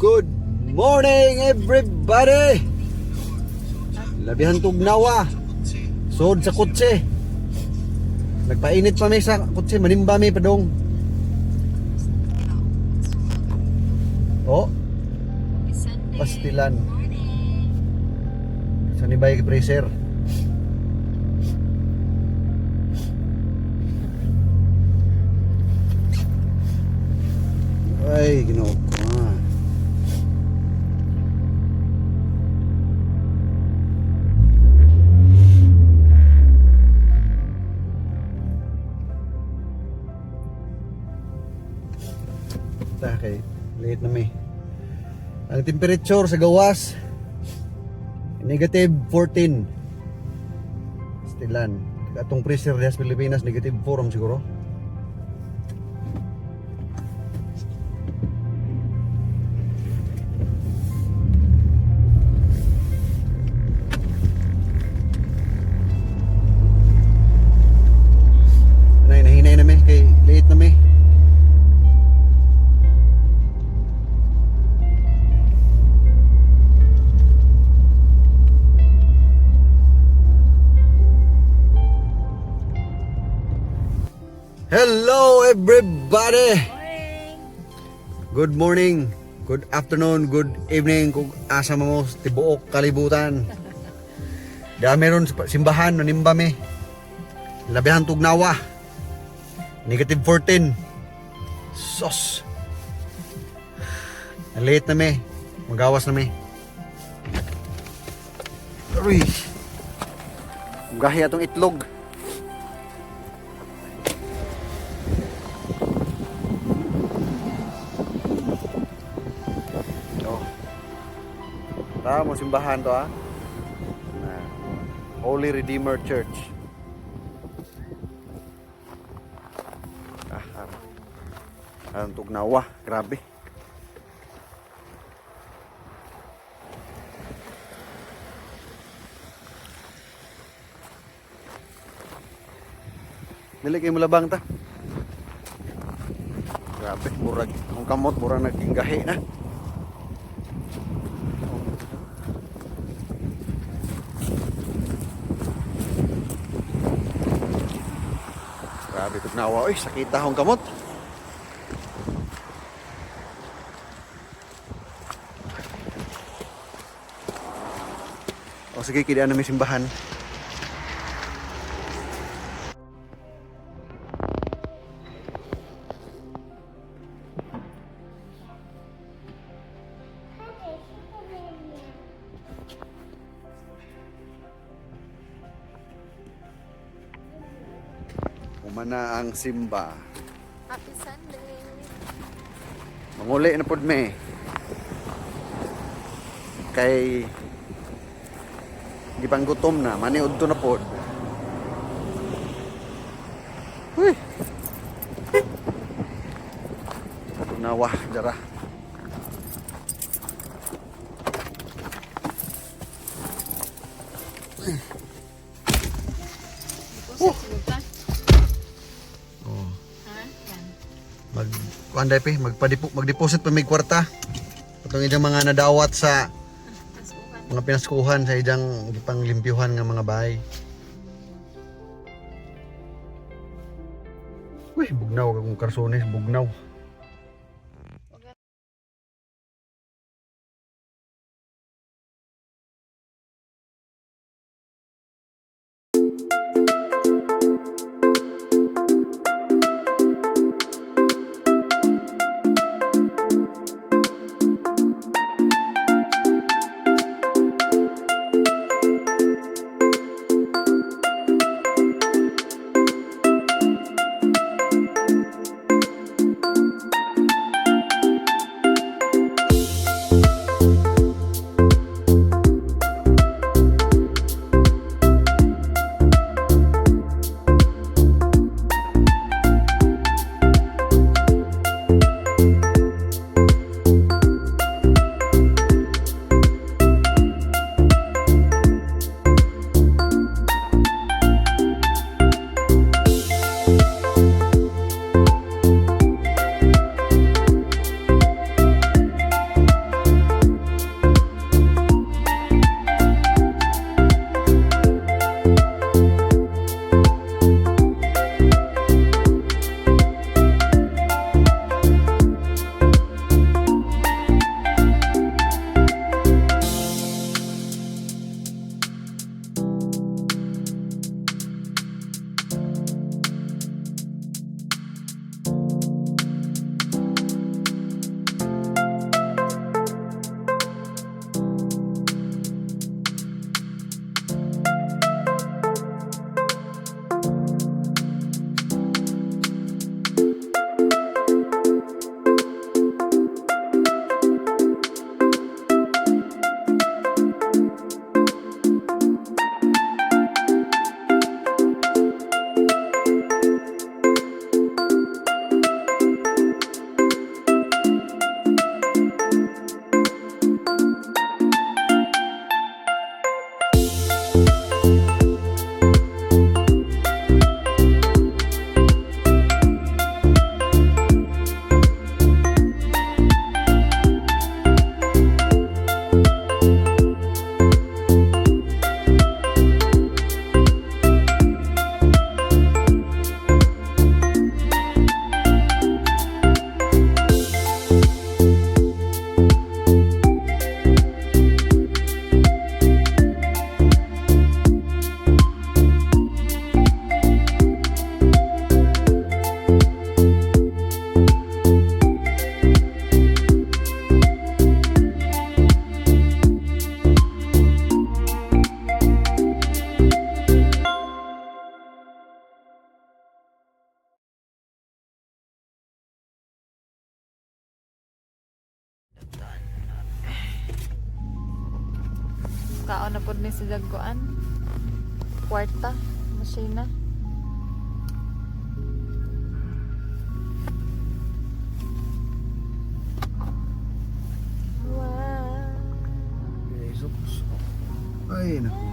Good morning everybody. Labihan tugnawa. Sod sa kutse. Nagpainit pa may sa kutse, manimba may padong. Oh. Pastilan. Sa nibay freezer. Ay, ginoo ko. Okay, late na may. Ang temperature sa gawas negative 14. Stilan. Atong pressure sa Pilipinas negative 4 siguro. Nahinay na may kay late na may. Hello everybody. Good morning, good afternoon, good evening kung asa mo tibuok kalibutan. Da meron simbahan nanimba mi. Labihan tugnawa. Negative 14. Sos. Late na mi. Magawas na mi. Uy. Gahi atong itlog. Mo simbahan to Holy Redeemer Church. Ang tugnawa, grabe. Dili kay mulabang ta. Grabe, murag ang kamot murag naging gahi na. Grabe tugnawa, oy, sakita akong kamot. O sige, kidaan na may simbahan. Umana ang simba. Happy Sunday. Manguli na pod me. Kay di pang gutom na, maniud to na pod. Uy. Nawa jara. Magdeposit pa may kwarta. Itong idang mga nadawat sa mga pinaskuhan sa idang panglimpyuhan ng mga bahay. Uy, bugnaw akong karsones, bugnaw. Makaon na po ni sa Jaggoan. Kwarta. Masina. Wow. Jesus. Ay, naku.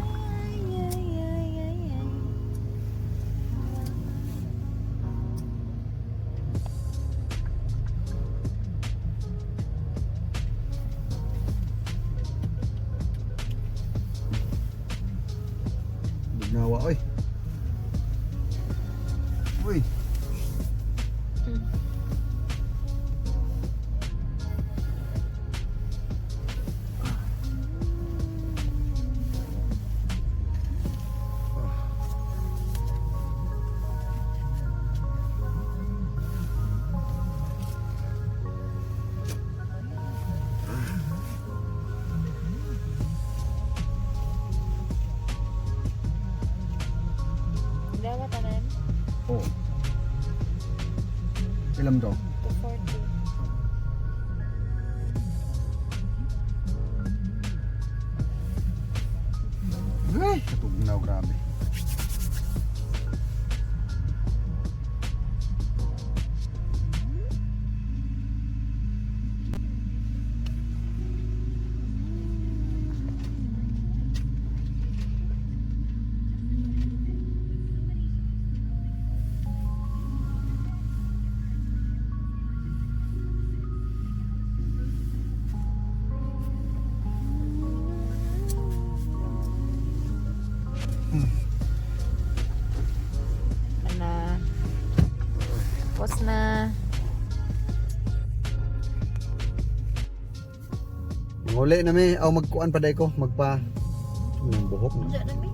Bignawa, oy. Uy. Dawa tanan. Oh. Ilam to? 240. Ay, katugnaw, grabe. Ana. Tapos na. Manguli na may, aw magkuan pa day ko, magpa ng buhok na. Diyan na mi.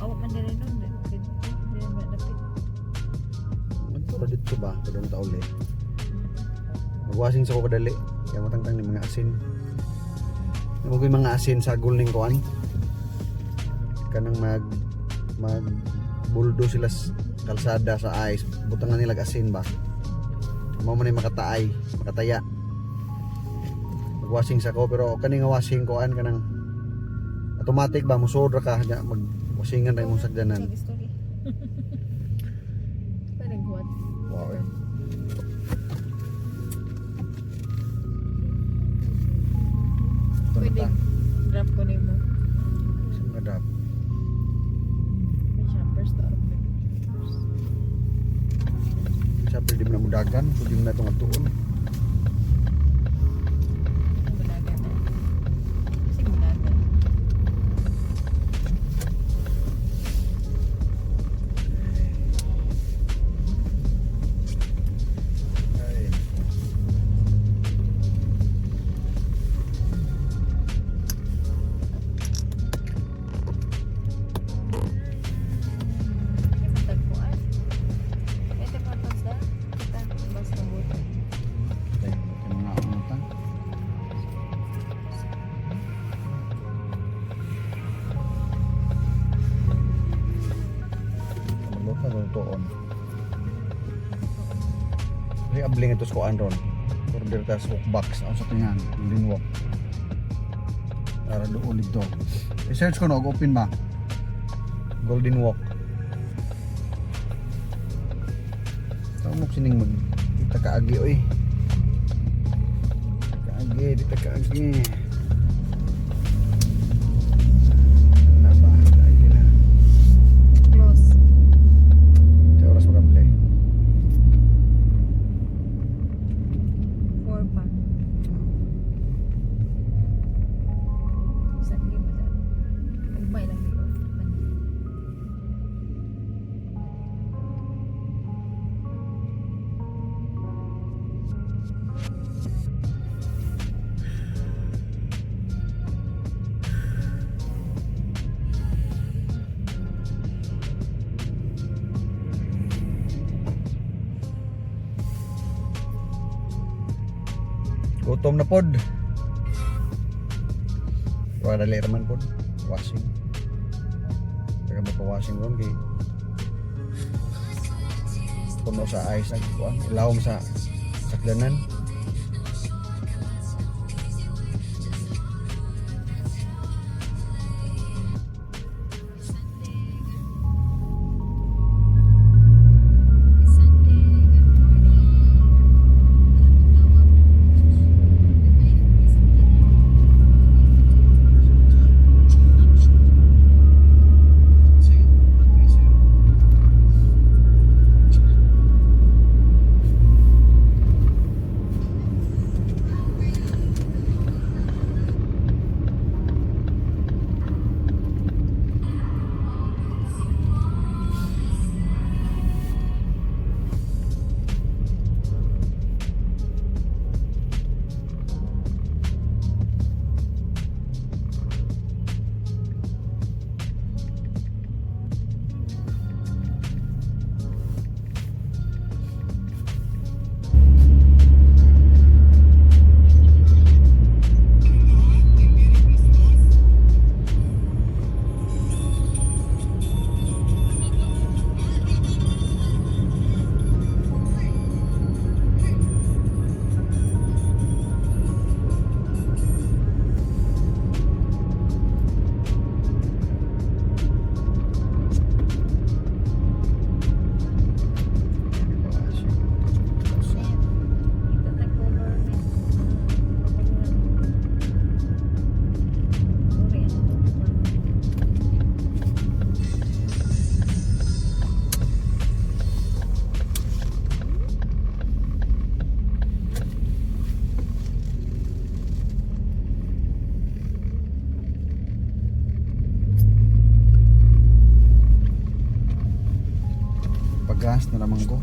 Awak man diri nun. Dili man dapit. Magtura dito ba? Padong tauli. Magwasing sa ko kadali. Kaya matangtang ni mga asin. Namugoy mga asin sa gulning kuan. Kanang mag buldo sila sa kalsada sa ice. Butangan nila asin ba? Mao man ni makataya. Magwasing sa ko pero kani nga washing kuan kanang automatic ba musodra ka nya magwasingan ray mong sagdanan. Story. Parang guwat. Wow. Eh. Pwede drop ko nimo. Sing kadap. May shoppers to arap na. Sa pwede mo na mudagan, pwede mo na itong atuon. Bulagan na. Kasi bulagan. Ay. Tagpuan. Ito pa ito sa. Kita. Basta buto. Ay, kaya mga umutan. Maglot na doon tuon. Ay, abling ito sa kuan ron. Order ta sa box. Ang sa tingan. Golden Walk. Para doon dito. I-search ko na. Open ba? Golden Walk. Tawag mo sining mag dita kaagi oy. Kaagi, dita kaagi. Na ba? Kaagi na. Close. Sa oras mag-apply. 4 pa. Saan di mo dyan? Ugmay lang dito. Gutom na pod. Wala dali raman pod. Washing. Kaya magpa-washing ron kay puno sa ice ang kuan. Ilawom sa sakdanan. gas na lamang ko.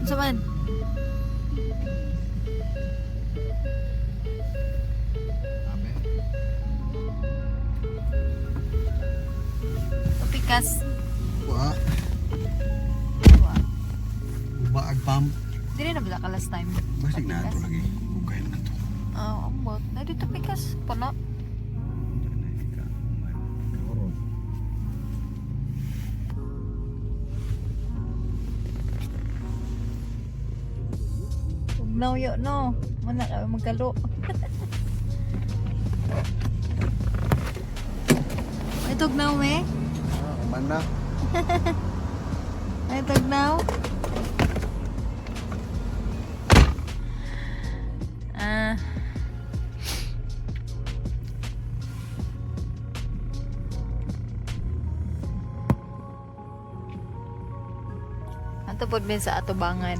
Saman. Pikas. Wa. Baag pump. Dili na bila ka last time. Basig na ito lagi. Bukay naman to. Ambot. Na dito pikas. Puno. No, yo, no. Mana ka magkalo. May tugnaw, me? Mana? May tugnaw? Ato pod min sa atubangan.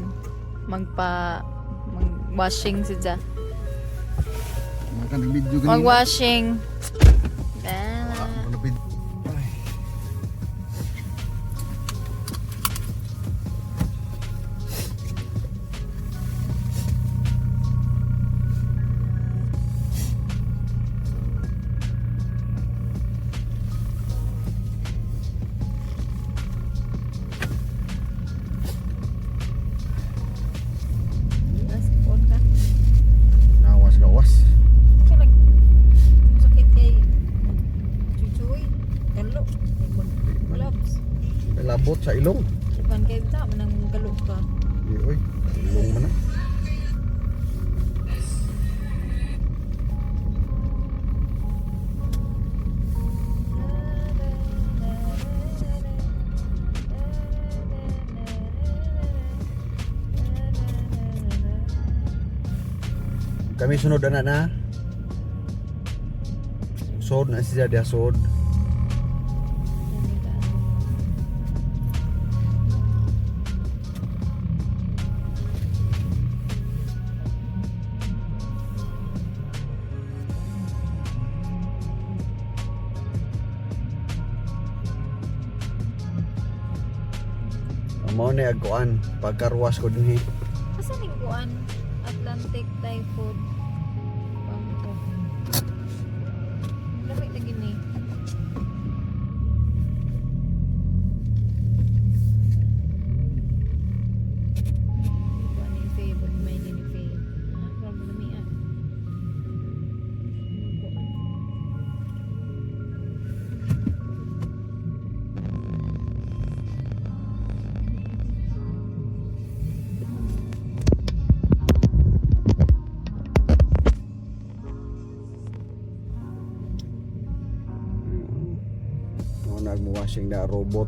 Mag-washing siya. Makan di video ganito. Mag-washing. Malapit. Ay. Gawas. Masakit kay Chuchoy. Galo. Gloves. May labot sa ilong. Iban kay ta manang galo ka. Di oy, ilong man na. Kami sunod na. Sod na siya dia sod. Amo ni agkuan pagkarwas ko dinhi. Asa ning kuan Atlantic Typhoon. Bangko. Lamig na gini. Kuan ni favor may ni favor. Problem ni ah. Nagmo-washing na robot.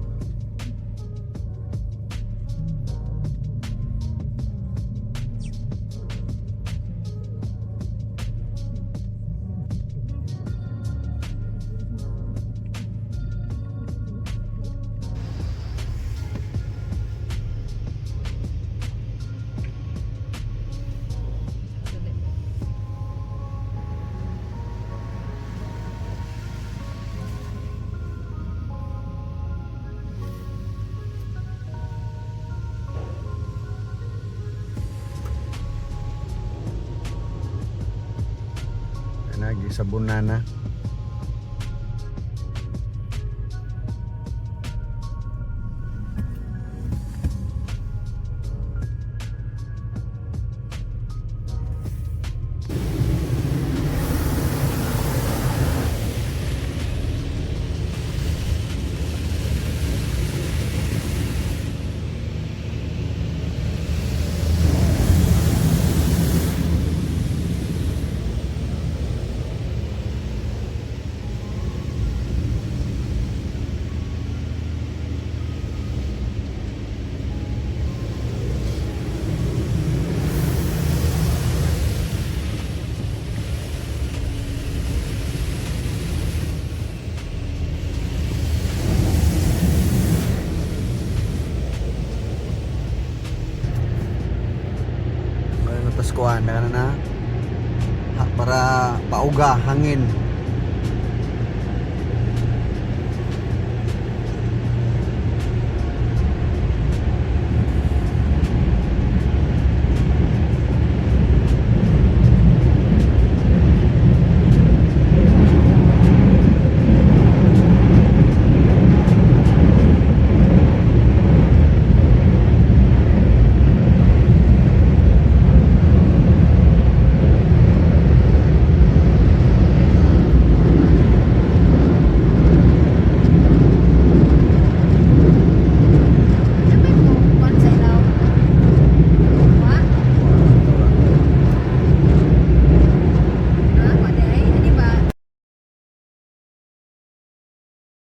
Nagisabon na. kuan na para pauga hangin